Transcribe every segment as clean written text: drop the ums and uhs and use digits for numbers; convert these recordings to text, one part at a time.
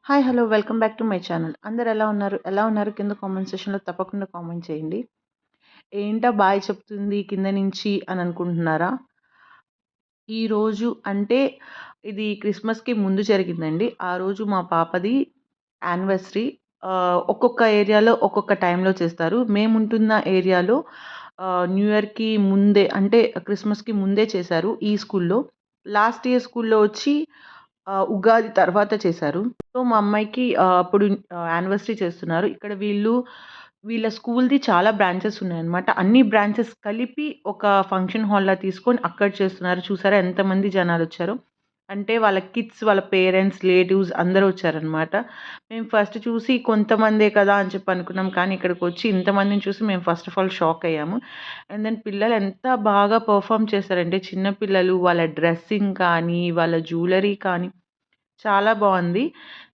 Hi! Hello! Welcome back to my channel. అందరూ ఎలా ఉన్నారు? ఎలా ఉన్నారు? కింద కామెంట్ సెక్షన్‌లో తప్పకుండా కామెంట్ చేయండి. ఏంటా బాయ్ చెప్తుంది కింద నుంచి అని అనుకుంటున్నారా? ఈరోజు అంటే ఇది క్రిస్మస్‌కి ముందు జరిగిందండి. ఆ రోజు మా పాపది యానివర్సరీ. ఒక్కొక్క ఏరియాలో ఒక్కొక్క టైంలో చేస్తారు. మేముంటున్న ఏరియాలో న్యూ ఇయర్‌కి ముందే అంటే క్రిస్మస్‌కి ముందే చేశారు ఈ స్కూల్‌లో. లాస్ట్ ఇయర్ స్కూల్‌లో వచ్చి ఉగాది తర్వాత చేశారు. సో, మా అమ్మాయికి అప్పుడు యానివర్సరీ చేస్తున్నారు. ఇక్కడ వీళ్ళ స్కూల్‌ది చాలా బ్రాంచెస్ ఉన్నాయన్నమాట. అన్ని బ్రాంచెస్ కలిపి ఒక ఫంక్షన్ హాల్‌లా తీసుకొని అక్కడ చేస్తున్నారు. చూసారా ఎంతమంది జనాలొచ్చారో. అంటే వాళ్ళ కిడ్స్, వాళ్ళ పేరెంట్స్, రిలేటివ్స్ అందరూ వచ్చారనమాట. మేము ఫస్ట్ చూసి కొంతమందే కదా అని చెప్పి అనుకున్నాం. కానీ ఇక్కడికొచ్చి ఇంతమందిని చూసి మేము ఫస్ట్ ఆఫ్ ఆల్ షాక్ అయ్యాము. అండ్ దెన్ పిల్లలు ఎంత బాగా పెర్ఫార్మ్ చేశారంటే చిన్న పిల్లలు వాళ్ళ డ్రెస్సింగ్ కానీ, వాళ్ళ జ్యువెలరీ కానీ చాలా బావుంది.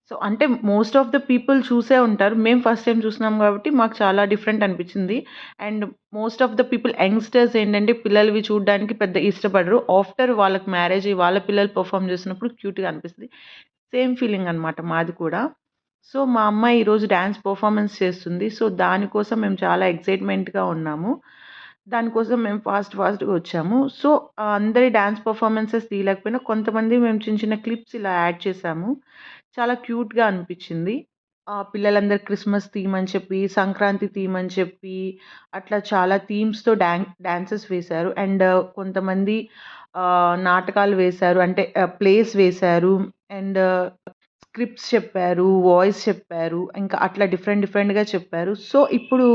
సో, అంటే మోస్ట్ ఆఫ్ ద పీపుల్ చూసే ఉంటారు. మేము ఫస్ట్ టైమ్ చూస్తున్నాం కాబట్టి మాకు చాలా డిఫరెంట్ అనిపించింది. And most of the people youngsters ఏంటంటే పిల్లలవి చూడడానికి పెద్ద ఇష్టపడరు. ఆఫ్టర్ వాళ్ళకి మ్యారేజ్ అయ్యి వాళ్ళ పిల్లలు పెర్ఫార్మ్ చేస్తున్నప్పుడు క్యూట్‌గా అనిపిస్తది. సేమ్ ఫీలింగ్ అనమాట మాది కూడా. సో, మా అమ్మాయి ఈరోజు డాన్స్ పెర్ఫార్మన్స్ చేస్తుంది. సో, దానికోసం మేము చాలా ఎక్సైట్‌మెంట్‌గా ఉన్నాము. దానికోసం మేము ఫాస్ట్‌గా వచ్చాము. సో, అందరి డాన్స్ పెర్ఫార్మన్సెస్ తీయలేకపోయినా కొంతమంది మేము చిన్న చిన్న క్లిప్స్ ఇలా యాడ్ చేశాము. చాలా క్యూట్‌గా అనిపించింది. పిల్లలందరూ క్రిస్మస్ థీమ్ అని చెప్పి, సంక్రాంతి థీమ్ అని చెప్పి, అట్లా చాలా థీమ్స్‌తో డాన్సెస్ వేశారు. అండ్ కొంతమంది నాటకాలు వేశారు. అంటే ప్లేస్ వేశారు. అండ్ స్క్రిప్ట్స్ చెప్పారు, వాయిస్ చెప్పారు. ఇంకా అట్లా డిఫరెంట్‌గా చెప్పారు. సో, ఇప్పుడు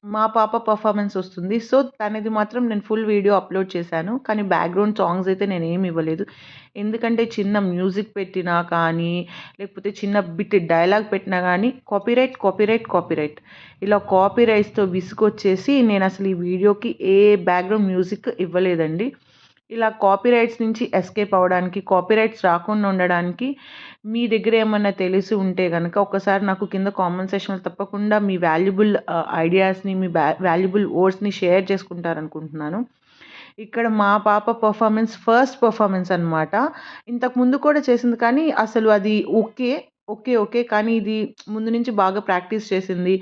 మా పాప పెర్ఫార్మన్స్ ఒస్తుంది. సో, తనది మాత్రం నేను ఫుల్ వీడియో అప్‌లోడ్ చేశాను. కానీ బ్యాక్‌గ్రౌండ్ సాంగ్స్ అయితే నేనేమి ఇవ్వలేదు. ఎందుకంటే చిన్న మ్యూజిక్ పెట్టినా కానీ, లేకపోతే చిన్న బిట్ డైలాగ్ పెట్టినా గానీ కాపీరైట్. ఇలా కాపీరైట్స్‌తో విసుగొచ్చేసి నేనసలు ఈ వీడియోకి ఏ బ్యాక్‌గ్రౌండ్ మ్యూజిక్ ఇవ్వలేదండి. ఇలా కాపీరైట్స్ నుంచి ఎస్కేప్ అవ్వడానికి, కాపీరైట్స్ రాకుండా ఉండడానికి మీ దగ్గర ఏమన్నా తెలిసి ఉంటే గనక ఒకసారి నాకు కింద కామెంట్ సెక్షన్‌లో తప్పకుండా మీ వాల్యుబుల్ ఐడియాస్‌ని, మీ వాల్యుబుల్ వర్డ్స్‌ని షేర్ చేసుకుంటారనుకుంటున్నాను. ఇక్కడ మా పాప ఫస్ట్ పెర్ఫార్మన్స్ అనమాట. ఇంతకుముందు కూడా చేసింది కానీ అసలు అది ఓకే. కానీ ఇది ముందు నుంచి బాగా ప్రాక్టీస్ చేసింది.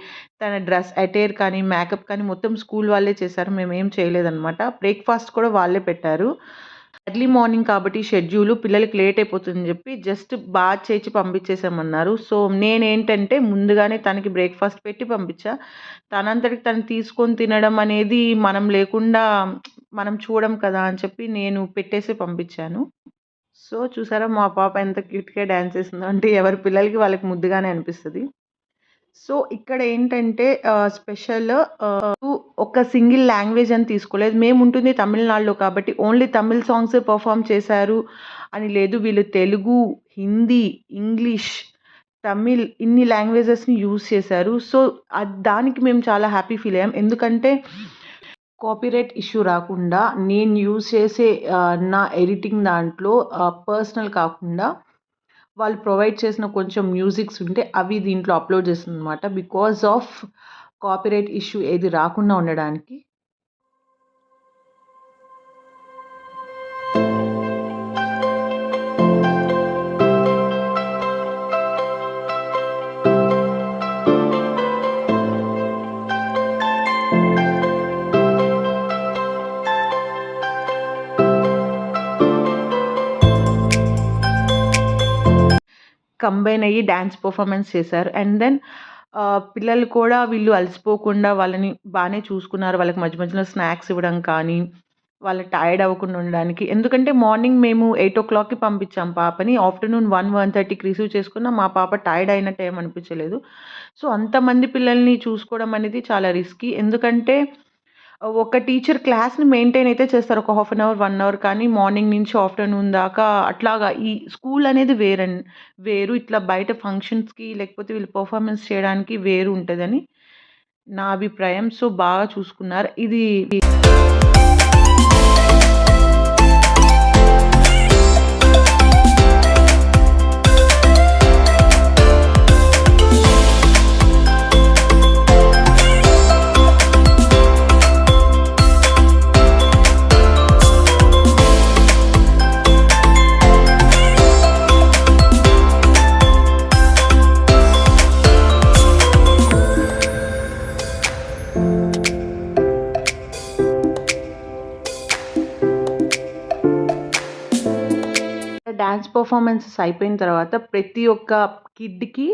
తన డ్రెస్ అటైర్ కానీ, మేకప్ కానీ మొత్తం స్కూల్ వాళ్ళే చేశారు. మేమేం చేయలేదనమాట. బ్రేక్‌ఫాస్ట్ కూడా వాళ్ళే పెట్టారు. ఎర్లీ మార్నింగ్ కాబట్టి షెడ్యూలు పిల్లలకి లేట్ అయిపోతుందని చెప్పి జస్ట్ బాత్ చేయించి పంపించేసామన్నారు. సో, నేనేంటంటే ముందుగానే తనకి బ్రేక్‌ఫాస్ట్ పెట్టి పంపించా. తనంతటికి తను తీసుకొని తినడం అనేది మనం లేకుండా మనం చూడం కదా అని చెప్పి నేను పెట్టేసి పంపించాను. సో, చూసారా మా పాప ఎంత క్యూట్‌గా డాన్స్ చేసిందో. అంటే ఎవరి పిల్లలకి వాళ్ళకి ముద్దుగానే అనిపిస్తది. సో, ఇక్కడ ఏంటంటే స్పెషల్ ఒక సింగిల్ లాంగ్వేజ్ అని తీసుకోలేదు. మేముంటుంది తమిళనాడులో కాబట్టి ఓన్లీ తమిళ్ సాంగ్సే పెర్ఫార్మ్ చేశారు అని లేదు. వీళ్ళు తెలుగు, హిందీ, ఇంగ్లీష్, తమిళ్ ఇన్ని లాంగ్వేజెస్‌ని యూజ్ చేశారు. సో, దానికి మేము చాలా హ్యాపీ ఫీల్ అయ్యాం. ఎందుకంటే కాపీరైట్ ఇష్యూ రాకుండా నేను యూజ్ చేసే నా ఎడిటింగ్ దాంట్లో పర్సనల్ కాకుండా వాళ్ళు ప్రొవైడ్ చేసిన కొంచెం మ్యూజిక్స్ ఉంటే అవి దీంట్లో అప్‌లోడ్ చేశాననమాట. బికాజ్ ఆఫ్ కాపీరైట్ ఇష్యూ ఏది రాకుండా ఉండడానికి. కంబైన్ అయ్యి డాన్స్ పెర్ఫార్మన్స్ చేశారు. అండ్ దెన్ పిల్లలు కూడా వీళ్ళు అలసిపోకుండా వాళ్ళని బానే చూసుకున్నారు. వాళ్ళకి మధ్య మధ్యలో స్నాక్స్ ఇవ్వడం కానీ, వాళ్ళు టైర్డ్ అవ్వకుండా ఉండడానికి. ఎందుకంటే మార్నింగ్ మేము 8:00కి పంపించాం పాపని. ఆఫ్టర్‌నూన్ 1:30కి రిసీవ్ చేసుకున్న మా పాప టైర్డ్ అయినట్టు ఏమి అనిపించలేదు. సో, అంతమంది పిల్లల్ని చూసుకోవడం అనేది చాలా రిస్కీ. ఎందుకంటే ఒక టీచర్ క్లాస్‌ని మెయింటైన్ అయితే చేస్తారు. ఒక హాఫ్ అన్ అవర్, 1 అవర్ కానీ మార్నింగ్ నుంచి ఆఫ్టర్‌నూన్ దాకా అట్లాగా ఈ స్కూల్ అనేది వేరు. ఇట్లా బయట ఫంక్షన్స్‌కి లేకపోతే వీళ్ళు పెర్ఫార్మన్స్ చేయడానికి వేరు ఉంటదని నా అభిప్రాయం. సో, బాగా చూసుకున్నారు. ఇది డాన్స్ పర్ఫార్మెన్సెస్ అయిపోయిన తర్వాత ప్రతి ఒక్క కిడ్‌కి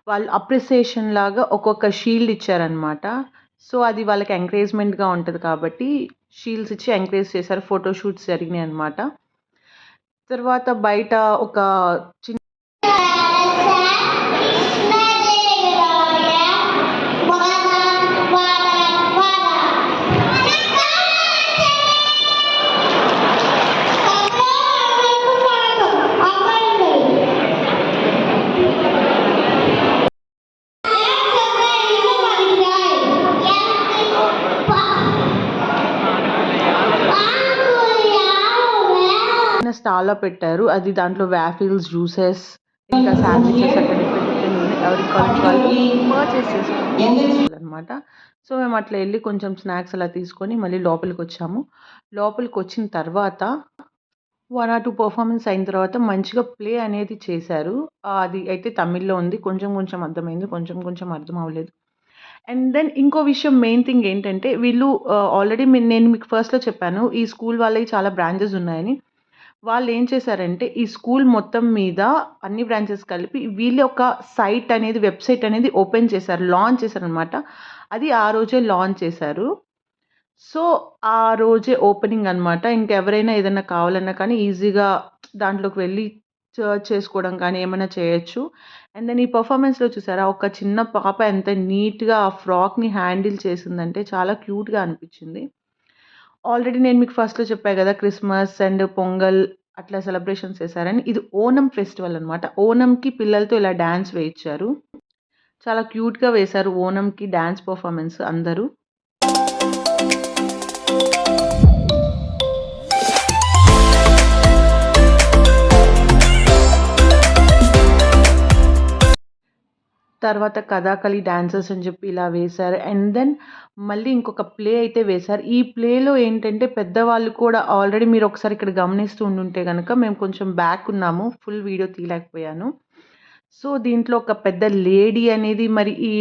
వాళ్ళు అప్రిసియేషన్ లాగా ఒక్కొక్క షీల్డ్ ఇచ్చారనమాట. సో, అది వాళ్ళకి ఎంకరేజ్‌మెంట్‌గా ఉంటది కాబట్టి షీల్డ్స్ ఇచ్చి ఎంకరేజ్ చేశారు. ఫోటో షూట్స్ జరిగినాయనమాట. తర్వాత బయట ఒక చిన్న స్టాల్‌లో పెట్టారు. అది దాంట్లో వాఫిల్స్, జ్యూసెస్ ఇంకా శాండ్‌విచెస్ అట్లా డిఫరెంట్ డిఫరెంట్ ఎవరికి కావాల్సిన వాళ్ళు పర్చేస్ చేసుకోవాలనమాట. సో, మేము అట్లా ఎళ్లి కొంచెం స్నాక్స్ అలా తీసుకొని మళ్ళీ లోపలికొచ్చాము. లోపలికొచ్చిన తర్వాత 1 ఆర్ 2 పెర్ఫార్మన్స్ అయిన తర్వాత మంచిగా ప్లే అనేది చేశారు. అది అయితే తమిళ్‌లో ఉంది. కొంచెం కొంచెం అర్థమైంది. కొంచెం కొంచెం అర్థం అవ్వలేదు. అండ్ దెన్ ఇంకో విషయం మెయిన్ థింగ్ ఏంటంటే వీళ్ళు ఆల్రెడీ నేను మీకు ఫస్ట్‌లో చెప్పాను. ఈ స్కూల్ వాళ్ళయి చాలా బ్రాంచెస్ ఉన్నాయని. వాళ్ళేం చేశారంటే ఈ స్కూల్ మొత్తం మీద అన్ని బ్రాంచెస్ కలిపి వీళ్ళే ఒక సైట్ అనేది వెబ్‌సైట్ అనేది ఓపెన్ చేశారు. లాంచ్ చేశారనమాట. అది ఆ రోజే లాంచ్ చేశారు. సో, ఆ రోజే ఓపెనింగ్ అనమాట. ఇంకెవరైనా ఏదన్నా కావాలన్నా కానీ ఈజీగా దాంట్లోకి వెళ్లి సెర్చ్ చేసుకోవడం కానీ ఏమైనా చేయొచ్చు. అండ్ దెన్ ఈ పెర్ఫార్మన్స్‌లో చూసారా ఒక చిన్న పాప ఎంత నీట్‌గా ఆ ఫ్రాక్‌ని హ్యాండిల్ చేసిందంటే చాలా క్యూట్‌గా అనిపించింది. ఆల్రెడీ నేను మీకు ఫస్ట్‌లో చెప్పా గదా! క్రిస్మస్ అండ్ పొంగల్ అట్లా సెలబ్రేషన్స్ చేశారని. ఇది ఓనం ఫెస్టివల్ అనమాట. ఓనంకి పిల్లలతో ఇలా డాన్స్ వేయించారు. చాలా క్యూట్‌గా వేశారు ఓనంకి డాన్స్ పెర్ఫార్మన్స్ అందరూ. తర్వాత కథాకళి డాన్సర్స్ అని చెప్పి ఇలా వేశారు. అండ్ దెన్ మళ్ళీ ఇంకొక ప్లే అయితే వేశారు. ఈ ప్లేలో ఏంటంటే పెద్దవాళ్ళు కూడా ఆల్రెడీ మీరు ఒకసారి ఇక్కడ గమనిస్తూ ఉండుంటే గనక మేము కొంచెం బ్యాక్ ఉన్నాము. Full video తీయలేకపోయాను. సో, దీంట్లో ఒక పెద్ద లేడీ అనేది మరి ఈ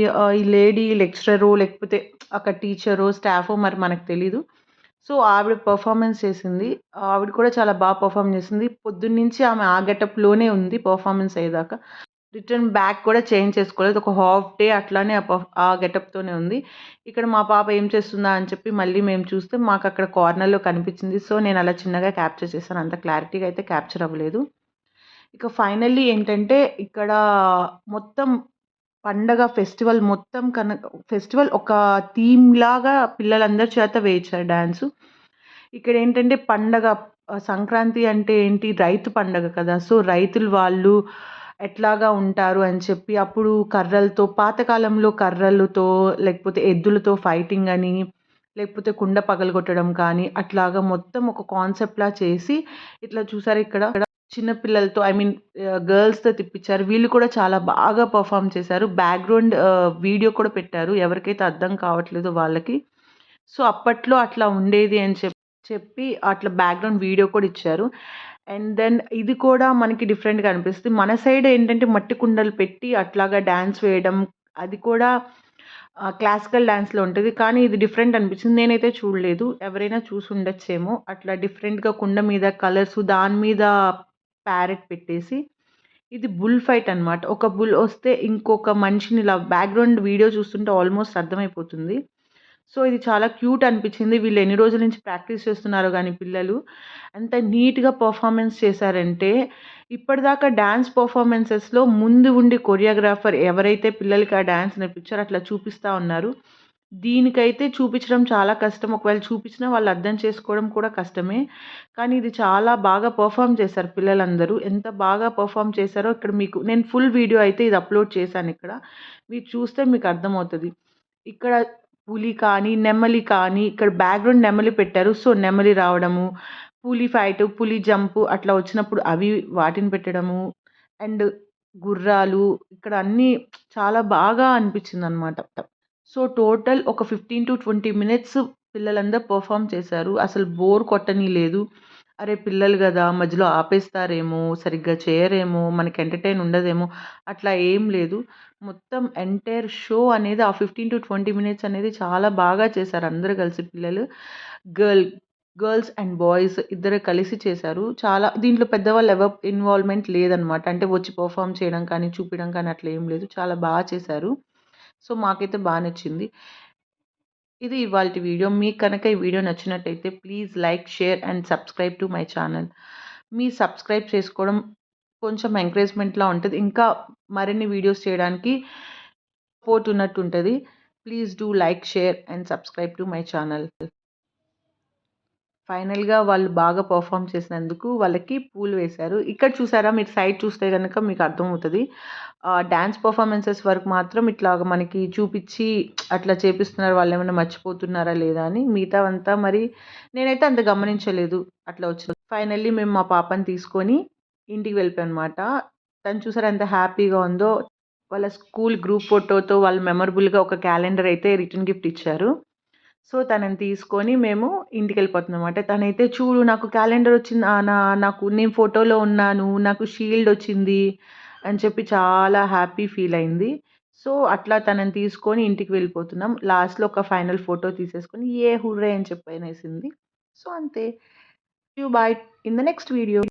లేడీ లెక్చరరో లేకపోతే ఒక టీచరో, స్టాఫో మరి మనకు తెలీదు. సో, ఆవిడ పెర్ఫార్మన్స్ చేసింది. ఆవిడ కూడా చాలా పెర్ఫార్మ్ చేసింది. పొద్దున్నుంచి ఆమె ఆ గెటప్‌లోనే ఉంది పెర్ఫార్మన్స్ అయ్యేదాకా. రిటర్న్ బ్యాక్ కూడా చేంజ్ చేసుకోలేదు. ఒక హాఫ్ డే అట్లానే ఆ గెటప్‌తోనే ఉంది. ఇక్కడ మా పాప ఏం చేస్తుందా అని చెప్పి మళ్ళీ మేము చూస్తే మాకక్కడ కార్నర్‌లో కనిపించింది. సో, నేనలా చిన్నగా క్యాప్చర్ చేశాను. అంత క్లారిటీగా అయితే క్యాప్చర్ అవ్వలేదు. ఇక ఫైనల్లీ ఏంటంటే ఇక్కడ మొత్తం పండగ ఫెస్టివల్ మొత్తం ఫెస్టివల్ ఒక థీమ్‌లాగా పిల్లలందరి చేత వేయించారు డాన్సు. ఇక్కడేంటంటే పండగ సంక్రాంతి అంటే ఏంటి రైతు పండగ కదా! సో, రైతులు వాళ్ళు ఎట్లాగా ఉంటారు అని చెప్పి అప్పుడు కర్రలతో పాతకాలంలో కర్రలతో లేకపోతే ఎద్దులతో ఫైటింగ్ అని, లేకపోతే కుండ పగలగొట్టడం కానీ అట్లాగా మొత్తం ఒక కాన్సెప్ట్‌లా చేసి ఇట్లా చూసారా ఇక్కడ చిన్న పిల్లలతో ఐ మీన్ గర్ల్స్‌తో తిప్పించారు. వీళ్ళు కూడా చాలా బాగా పెర్ఫార్మ్ చేశారు. బ్యాక్‌గ్రౌండ్ వీడియో కూడా పెట్టారు. ఎవరికైతే అర్థం కావట్లేదో వాళ్ళకి. సో, అప్పట్లో అట్లా ఉండేది అని చెప్పి అట్లా బ్యాక్‌గ్రౌండ్ వీడియో కూడా ఇచ్చారు. అండ్ దెన్ ఇది కూడా మనకి డిఫరెంట్‌గా అనిపిస్తుంది. మన సైడ్ ఏంటంటే మట్టి కుండలు పెట్టి అట్లాగా డాన్స్ వేయడం అది కూడా క్లాసికల్ డాన్స్‌లో ఉంటది. కానీ ఇది డిఫరెంట్ అనిపించింది. నేనైతే చూడలేదు. ఎవరైనా చూసుండొచ్చేమో. అట్లా డిఫరెంట్‌గా కుండ మీద కలర్స్ దాని మీద ప్యారెట్ పెట్టేసి ఇది బుల్ ఫైట్ అన్నమాట. ఒక బుల్ ఒస్తే ఇంకొక మనిషిని ఇలా బ్యాక్‌గ్రౌండ్ వీడియో చూస్తుంటే ఆల్‌మోస్ట్ అర్థమైపోతుంది. సో, ఇది చాలా క్యూట్ అనిపించింది. వీళ్ళు ఎన్ని రోజుల నుంచి ప్రాక్టీస్ చేస్తున్నారో గానీ పిల్లలు, అంత నీట్‌గా పెర్ఫార్మన్స్ చేశారంటే, ఇప్పటిదాకా డాన్స్ పెర్ఫార్మన్సెస్‌లో ముందు ఉండి కొరియోగ్రాఫర్ ఎవరైతే పిల్లలకి ఆ డాన్స్ నేర్పించారో అట్లా చూపిస్తా ఉన్నారు. దీనికైతే చూపించడం చాలా కష్టం. ఒకవేళ చూపించినా వాళ్ళు అర్థం చేసుకోవడం కూడా కష్టమే. కానీ ఇది చాలా బాగా పెర్ఫార్మ్ చేశారు పిల్లలందరూ. ఎంత బాగా పెర్ఫార్మ్ చేశారో ఇక్కడ మీకు నేను ఫుల్ వీడియో అయితే ఇది అప్‌లోడ్ చేశానిక్కడ. మీరు చూస్తే మీకు అర్థమవుతది. ఇక్కడ పులి కానీ, నెమలి కానీ ఇక్కడ బ్యాక్‌గ్రౌండ్ నెమలి పెట్టారు. సో, నెమలి రావడము, పులి ఫైటు, పులి జంపు అట్లా వచ్చినప్పుడు అవి వాటిని పెట్టడము. అండ్ గుర్రాలు ఇక్కడ అన్నీ చాలా బాగా అనిపించిందనమాట. సో, టోటల్ ఒక 15-20 మినిట్స్ పిల్లలందరూ పెర్ఫార్మ్ చేశారు. అసలు బోర్ కొట్టనీయలేదు. అరే! పిల్లలు గదా! మధ్యలో ఆపేస్తారేమో, సరిగ్గా చేయరేమో, మనకి ఎంటర్‌టైన్ ఉండదేమో అట్లా ఏం లేదు. మొత్తం ఎంటైర్ షో అనేది ఆ 15-20 మినిట్స్ అనేది చాలా బాగా చేశారు అందరూ కలిసి పిల్లలు. గర్ల్ గర్ల్స్ అండ్ బాయ్స్ ఇద్దరు కలిసి చేశారు. చాలా దీంట్లో పెద్దవాళ్ళు ఇన్వాల్వ్‌మెంట్ లేదనమాట. అంటే వచ్చి పెర్ఫార్మ్ చేయడం కానీ, చూపియడం కానీ అట్లా ఏం లేదు. చాలా చేశారు. సో, మాకైతే నచ్చింది. ఇది ఇవాల్టి వీడియో. మీకు కనుక ఈ వీడియో నచ్చినట్టయితే please like, share and subscribe to my channel. మీ సబ్స్క్రైబ్ చేసుకోవడం కొంచెం ఎంకరేజ్‌మెంట్‌లా ఉంటది. ఇంకా మరిన్ని వీడియోస్ చేయడానికి సపోర్ట్ ఉన్నట్టుంటది. Please do like, share and subscribe to my channel. ఫైనల్‌గా వాళ్ళు బాగా పెర్ఫార్మ్ చేసినందుకు వాళ్ళకి పూలు వేశారు. ఇక్కడ చూసారా, మీరు సైడ్ చూస్తే గనక మీకు అర్థమవుతది. డాన్స్ పెర్ఫార్మన్సెస్ వరకు మాత్రం ఇట్లాగ మనకి చూపిచ్చి అట్లా చేపిస్తున్నారు. వాళ్ళేమన్నా మర్చిపోతున్నారా లేదా అని. మిగతావంతా మరి నేనైతే అంత గమనించలేదు అట్లా వచ్చింది. ఫైనల్లీ మేము మా పాపని తీసుకొని ఇంటికి వెళ్ళిపోయామనమాట. తను చూసారా ఎంత హ్యాపీగా ఉందో. వాళ్ళ స్కూల్ గ్రూప్ ఫోటోతో వాళ్ళు మెమరబుల్‌గా ఒక క్యాలెండర్ అయితే రిటర్న్ గిఫ్ట్ ఇచ్చారు. సో, తనని తీసుకొని మేము ఇంటికెళ్ళిపోతున్నామన్నమాట. తనైతే చూడు నాకు క్యాలెండర్ వచ్చింది నాకు నేను ఫోటోలో ఉన్నాను. నాకు షీల్డ్ వచ్చింది అని చెప్పి చాలా హ్యాపీ ఫీల్ అయింది. సో, అట్లా తనని తీసుకొని ఇంటికి వెళ్ళిపోతున్నాం. లాస్ట్‌లో ఒక ఫైనల్ ఫోటో తీసేసుకొని హుర్రే అని చెప్పి అనేసింది. సో, అంతే. See you bye in the next video.